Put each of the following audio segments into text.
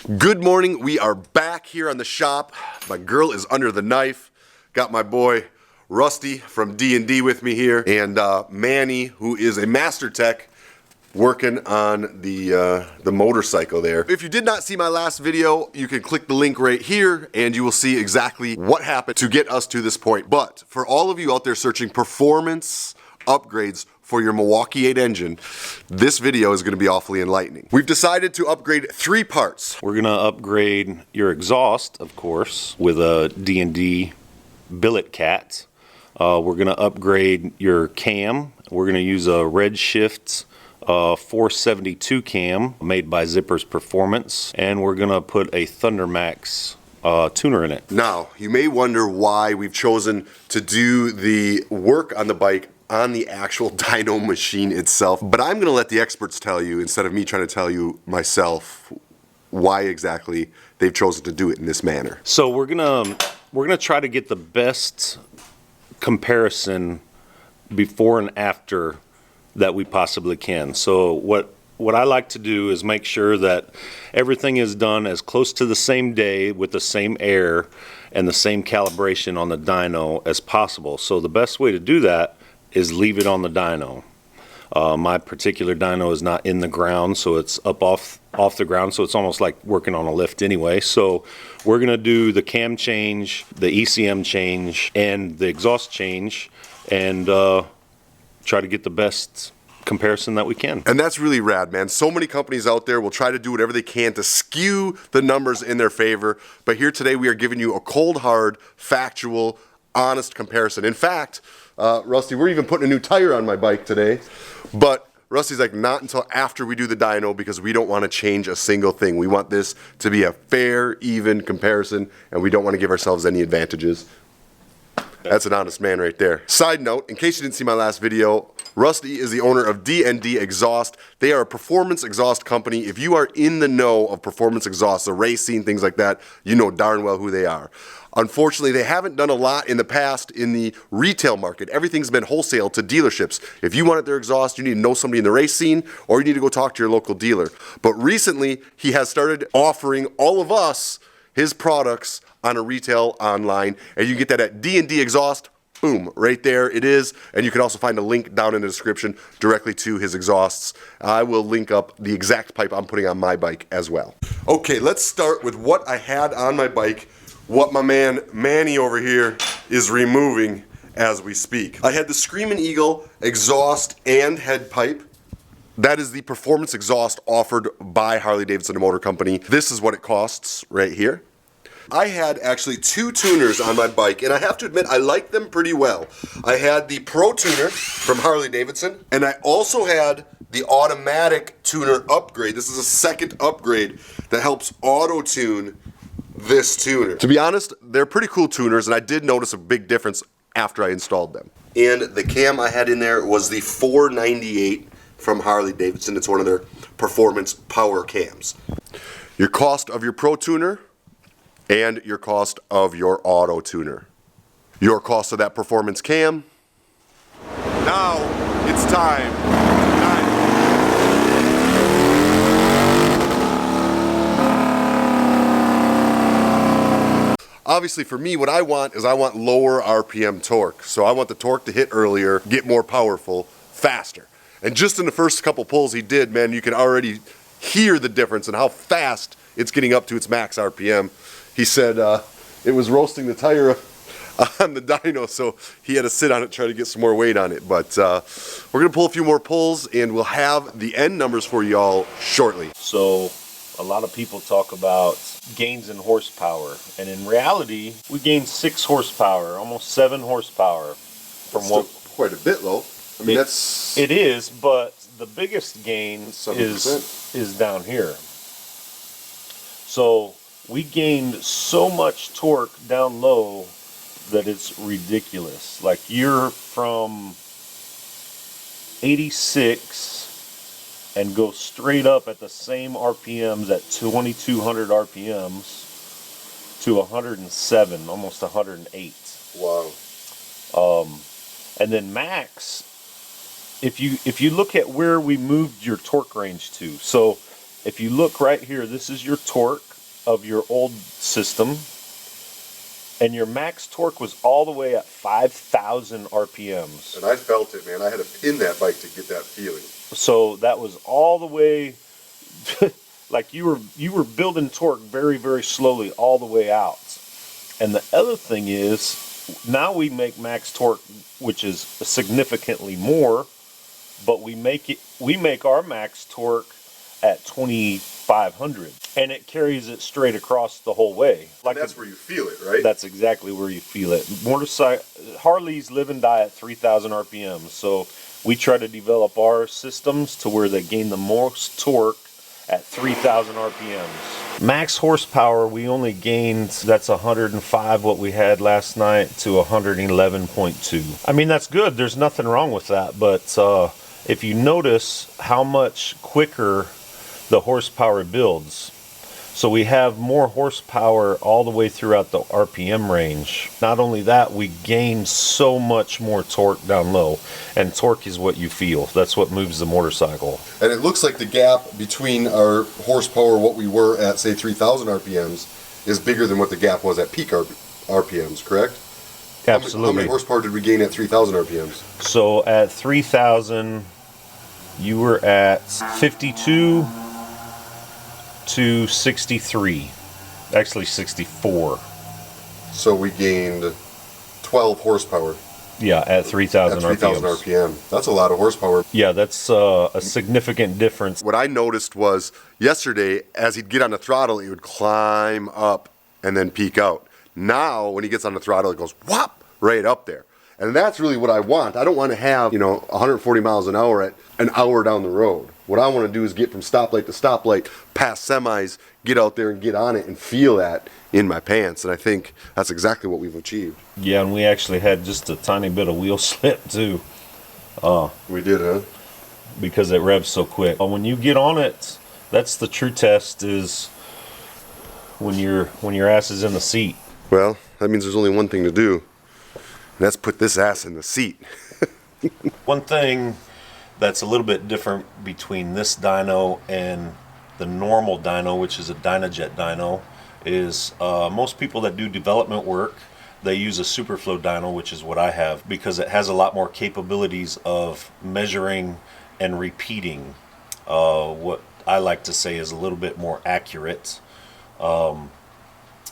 Good morning, we are back here on the shop. My girl is under the knife. Got my boy Rusty from D&D with me here, and Manny, who is a master tech, working on the motorcycle there. If you did not see my last video, you can click the link right here and you will see exactly what happened to get us to this point. But for all of you out there searching performance upgrades for your Milwaukee 8 engine, this video is going to be awfully enlightening. We've decided to upgrade 3 parts. We're going to upgrade your exhaust, of course, with a D&D billet cat. We're going to upgrade your cam. We're going to use a Redshift 472 cam made by Zippers Performance, and we're going to put a Thundermax tuner in it. Now, you may wonder why we've chosen to do the work on the bike on the actual dyno machine itself, but I'm going to let the experts tell you instead of me trying to tell you myself why exactly they've chosen to do it in this manner. So we're gonna try to get the best comparison before and after that we possibly can. So what I like to do is make sure that everything is done as close to the same day with the same air and the same calibration on the dyno as possible. So the best way to do that is leave it on the dyno. My particular dyno is not in the ground, so it's up off the ground, so it's almost like working on a lift anyway. So we're gonna do the cam change, the ECM change, and the exhaust change, and try to get the best comparison that we can. And that's really rad, man. So many companies out there will try to do whatever they can to skew the numbers in their favor, but here today we are giving you a cold, hard, factual, honest comparison. In fact, Rusty, we're even putting a new tire on my bike today, but Rusty's like, not until after we do the dyno, because we don't want to change a single thing. We want this to be a fair, even comparison, and we don't want to give ourselves any advantages. That's an honest man right there. Side note, in case you didn't see my last video, Rusty is the owner of D&D Exhaust. They are a performance exhaust company. If you are in the know of performance exhaust, the racing, things like that, you know darn well who they are. Unfortunately, they haven't done a lot in the past in the retail market. Everything's been wholesale to dealerships. If you wanted their exhaust, you need to know somebody in the race scene, or you need to go talk to your local dealer. But recently, he has started offering all of us his products on a retail online, and you can get that at D&D Exhaust. Boom, right there it is. And you can also find a link down in the description directly to his exhausts. I will link up the exact pipe I'm putting on my bike as well. Okay, let's start with what I had on my bike, what my man Manny over here is removing as we speak. I had the Screamin Eagle exhaust and head pipe. That is the performance exhaust offered by Harley Davidson Motor Company. This is what it costs right here. I had actually 2 tuners on my bike, and I have to admit I like them pretty well. I had the Pro Tuner from Harley Davidson, and I also had the automatic tuner upgrade. This is a second upgrade that helps auto-tune this tuner. To be honest, they're pretty cool tuners, and I did notice a big difference after I installed them. And the cam I had in there was the 498 from Harley Davidson. It's one of their performance power cams. Your cost of your Pro Tuner and your cost of your auto tuner. Your cost of that performance cam. Now it's time. Obviously for me, what I want is I want lower RPM torque. So I want the torque to hit earlier, get more powerful, faster. And just in the first couple pulls he did, man, you can already hear the difference in how fast it's getting up to its max RPM. He said it was roasting the tire on the dyno, so he had to sit on it, try to get some more weight on it. But we're gonna pull a few more pulls, and we'll have the end numbers for y'all shortly. So a lot of people talk about gains in horsepower, and in reality, we gained 6 horsepower, almost 7 horsepower from what. Quite a bit low. I mean, it is, but the biggest gain is down here. So we gained so much torque down low that it's ridiculous. Like, you're from 86 and go straight up at the same RPMs at 2200 RPMs to 107, almost 108. Wow. And then max, if you look at where we moved your torque range to, so if you look right here, this is your torque. of your old system, and your max torque was all the way at 5,000 RPMs. And I felt it, man. I had to pin that bike to get that feeling. So that was all the way, like you were building torque very, very slowly all the way out. And the other thing is, now we make max torque, which is significantly more, but we make our max torque at 2,500, and it carries it straight across the whole way. Like that's where you feel it, right? That's exactly where you feel it. Harleys live and die at 3,000 RPM, so we try to develop our systems to where they gain the most torque at 3,000 RPMs. Max horsepower, we only gained, that's 105 what we had last night to 111.2. I mean, that's good. There's nothing wrong with that. But if you notice how much quicker the horsepower builds, so we have more horsepower all the way throughout the RPM range. Not only that, we gain so much more torque down low, and torque is what you feel. That's what moves the motorcycle. And it looks like the gap between our horsepower, what we were at, say, 3,000 RPMs, is bigger than what the gap was at peak RPMs, correct? Absolutely. How many horsepower did we gain at 3,000 RPMs? So at 3,000, you were at 52 to 63, actually 64. So we gained 12 horsepower. Yeah, at 3,000 RPM. 3,000 RPM. That's a lot of horsepower. Yeah, that's a significant difference. What I noticed was yesterday, as he'd get on the throttle, he would climb up and then peak out. Now, when he gets on the throttle, it goes whop right up there. And that's really what I want. I don't want to have, 140 miles an hour at an hour down the road. What I want to do is get from stoplight to stoplight, past semis, get out there and get on it and feel that in my pants. And I think that's exactly what we've achieved. Yeah, and we actually had just a tiny bit of wheel slip too. We did, huh? Because it revs so quick. When you get on it, that's the true test, is when your ass is in the seat. Well, that means there's only one thing to do. And that's put this ass in the seat. One thing that's a little bit different between this dyno and the normal dyno, which is a Dynajet dyno, is most people that do development work, they use a Superflow dyno, which is what I have, because it has a lot more capabilities of measuring and repeating. What I like to say is a little bit more accurate.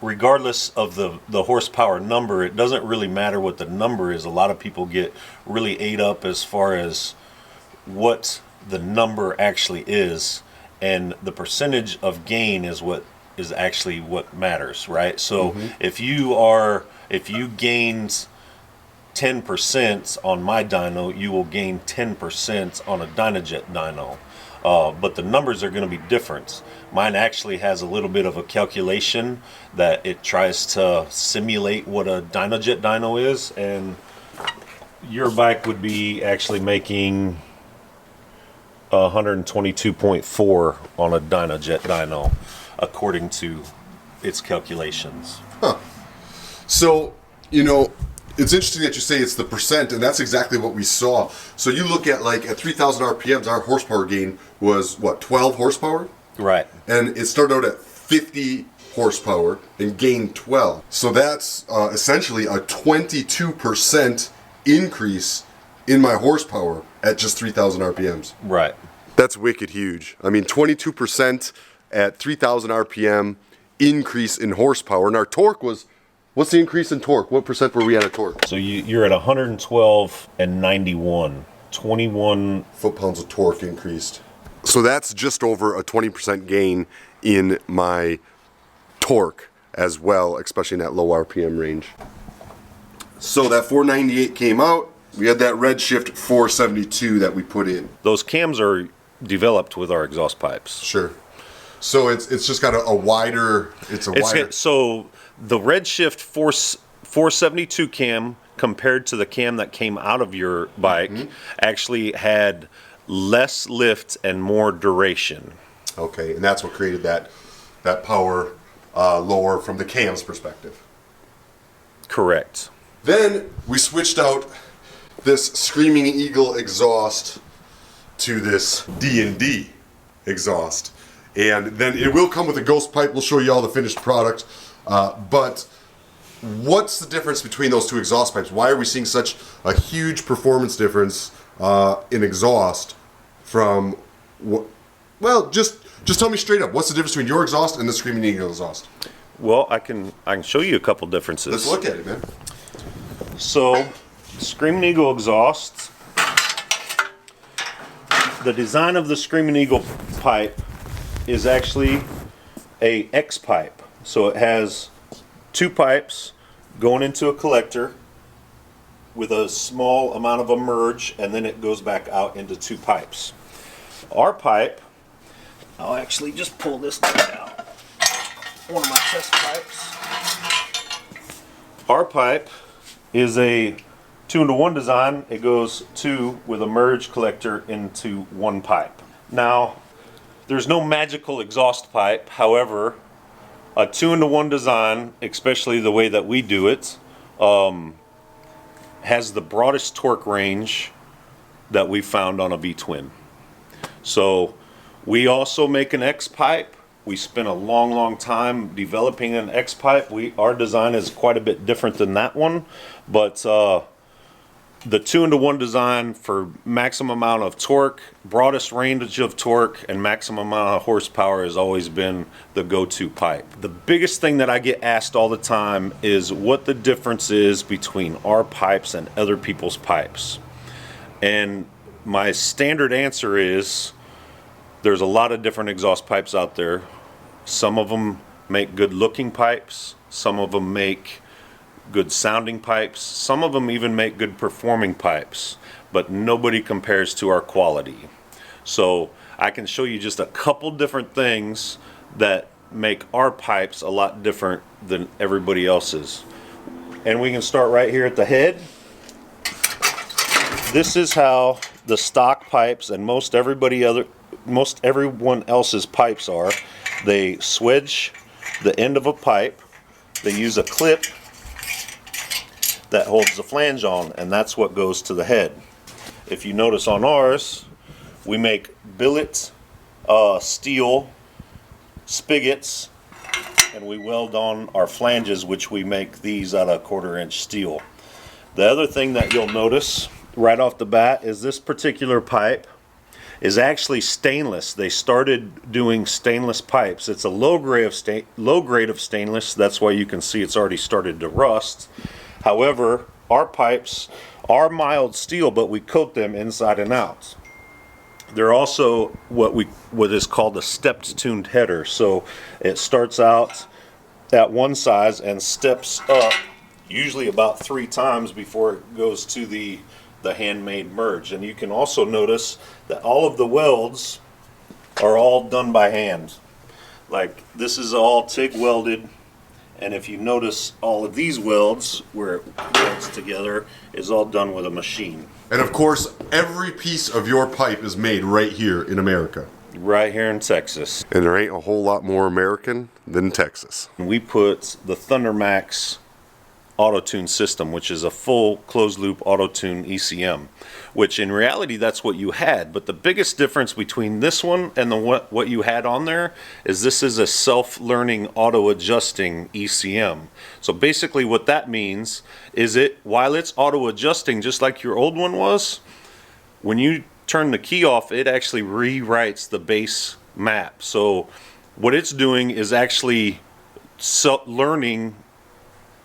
Regardless of the horsepower number, it doesn't really matter what the number is. A lot of people get really ate up as far as what the number actually is, and the percentage of gain is what is actually what matters, right? So if you gained 10% on my dyno, you will gain 10% on a Dynajet dyno. But the numbers are going to be different. Mine actually has a little bit of a calculation that it tries to simulate what a Dynajet dyno is, and your bike would be actually making 122.4 on a Dynajet dyno, according to its calculations. Huh. So, it's interesting that you say it's the percent, and that's exactly what we saw. So you look at, at 3,000 RPMs, our horsepower gain was, 12 horsepower? Right. And it started out at 50 horsepower and gained 12. So that's essentially a 22% increase in my horsepower at just 3,000 RPMs. Right. That's wicked huge. I mean, 22% at 3,000 RPM increase in horsepower. And our torque was, what's the increase in torque? What percent were we at torque? So you're at 112 and 91. 21 foot-pounds of torque increased. So that's just over a 20% gain in my torque as well, especially in that low RPM range. So that 498 came out. We had that Redshift 472 that we put in. Those cams are developed with our exhaust pipes. Sure. So it's just got a wider, so the Redshift 472 cam compared to the cam that came out of your bike actually had less lift and more duration. Okay, and that's what created that power lower from the cam's perspective. Correct. Then we switched out this Screaming Eagle exhaust to this D&D exhaust. And then it will come with a ghost pipe. We'll show you all the finished product. But what's the difference between those two exhaust pipes? Why are we seeing such a huge performance difference in exhaust from what? Well, just tell me straight up. What's the difference between your exhaust and the Screamin' Eagle exhaust? Well, I can show you a couple differences. Let's look at it, man. So, Screamin' Eagle exhaust, the design of the Screamin' Eagle pipe is actually a X pipe. So it has two pipes going into a collector with a small amount of a merge, and then it goes back out into two pipes. Our pipe, I'll actually just pull this out. One of my test pipes. Our pipe is a 2-into-1 design. It goes two with a merge collector into one pipe. Now, there's no magical exhaust pipe. However, a 2-into-1 design, especially the way that we do it, has the broadest torque range that we found on a V-twin. So we also make an X pipe. We spent a long time developing an X pipe. Our design is quite a bit different than that one, but the 2-into-1 design for maximum amount of torque, broadest range of torque, and maximum amount of horsepower has always been the go-to pipe. The biggest thing that I get asked all the time is what the difference is between our pipes and other people's pipes. And my standard answer is there's a lot of different exhaust pipes out there. Some of them make good looking pipes. Some of them make good sounding pipes. Some of them even make good performing pipes, but nobody compares to our quality. So I can show you just a couple different things that make our pipes a lot different than everybody else's. And we can start right here at the head. This is how the stock pipes and most everyone else's pipes are. They swedge the end of a pipe. They use a clip that holds the flange on, and that's what goes to the head. If you notice on ours, we make billet steel spigots, and we weld on our flanges, which we make these out of 1/4-inch steel. The other thing that you'll notice right off the bat is this particular pipe is actually stainless. They started doing stainless pipes. It's a low grade of stainless. That's why you can see it's already started to rust. However, our pipes are mild steel, but we coat them inside and out. They're also what is called a stepped tuned header. So it starts out at one size and steps up usually about 3 times before it goes to the handmade merge. And you can also notice that all of the welds are all done by hand. Like this is all TIG welded. And if you notice, all of these welds, where it welds together, is all done with a machine. And of course, every piece of your pipe is made right here in America. Right here in Texas. And there ain't a whole lot more American than Texas. We put the ThunderMax auto-tune system, which is a full closed-loop auto-tune ECM, which in reality that's what you had. But the biggest difference between this one and what you had on there is this is a self-learning auto-adjusting ECM. So basically what that means is while it's auto-adjusting just like your old one was, when you turn the key off, it actually rewrites the base map. So what it's doing is actually learning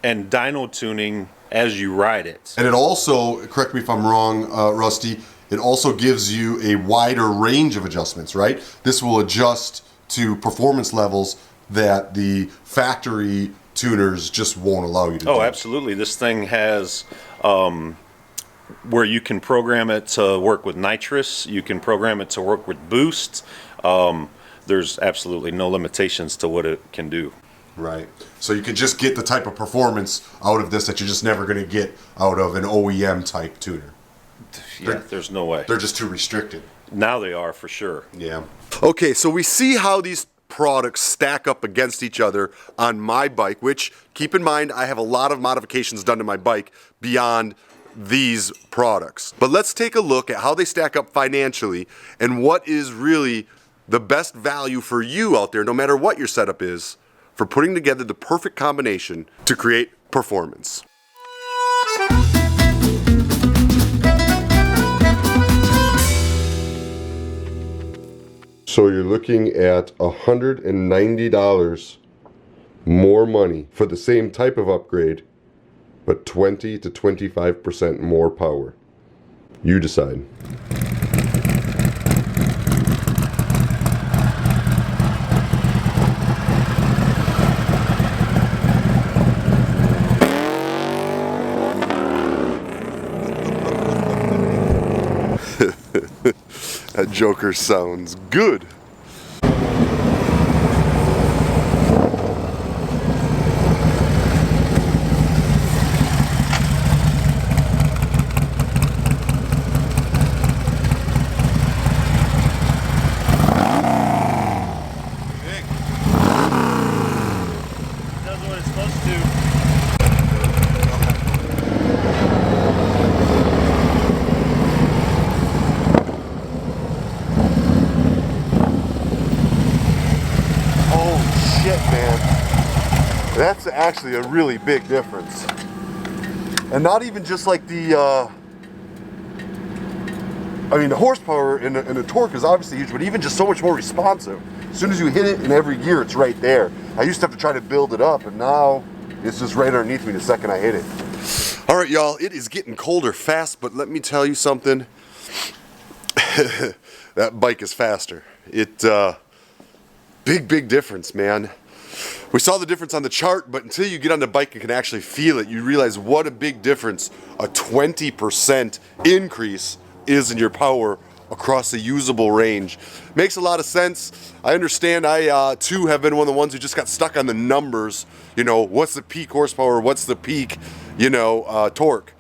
and dyno tuning as you ride it. And it also, correct me if I'm wrong, Rusty, it also gives you a wider range of adjustments, right? This will adjust to performance levels that the factory tuners just won't allow you to do. Oh, absolutely. This thing has where you can program it to work with nitrous, you can program it to work with boost. There's absolutely no limitations to what it can do. Right. So you can just get the type of performance out of this that you're just never going to get out of an OEM type tuner. Yeah, there's no way. They're just too restricted. Now they are for sure. Yeah. Okay, so we see how these products stack up against each other on my bike, which, keep in mind, I have a lot of modifications done to my bike beyond these products. But let's take a look at how they stack up financially and what is really the best value for you out there, no matter what your setup is, for putting together the perfect combination to create performance. So you're looking at $190 more money for the same type of upgrade, but 20 to 25% more power. You decide. That Joker sounds good. That's actually a really big difference. And not even just like the, the horsepower and the torque is obviously huge, but even just so much more responsive. As soon as you hit it in every gear, it's right there. I used to have to try to build it up, and now it's just right underneath me the second I hit it. All right, y'all, it is getting colder fast, but let me tell you something. That bike is faster. Big difference, man. We saw the difference on the chart, but until you get on the bike and can actually feel it, you realize what a big difference a 20% increase is in your power across a usable range. Makes a lot of sense. I understand. I too have been one of the ones who just got stuck on the numbers. You know, what's the peak horsepower? What's the peak, torque?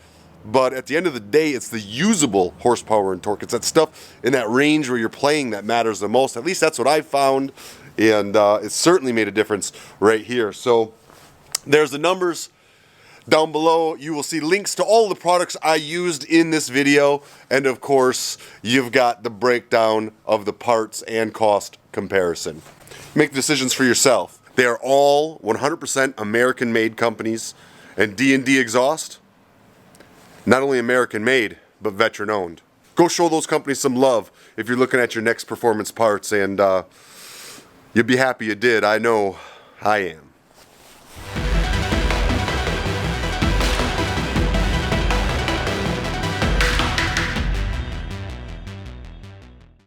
But at the end of the day, it's the usable horsepower and torque. It's that stuff in that range where you're playing that matters the most. At least that's what I found. And it certainly made a difference right here. So there's the numbers down below. You will see links to all the products I used in this video. And of course, you've got the breakdown of the parts and cost comparison. Make decisions for yourself. They are all 100% American-made companies. And D&D Exhaust, not only American-made, but veteran-owned. Go show those companies some love if you're looking at your next performance parts, and you'll be happy you did. I know I am.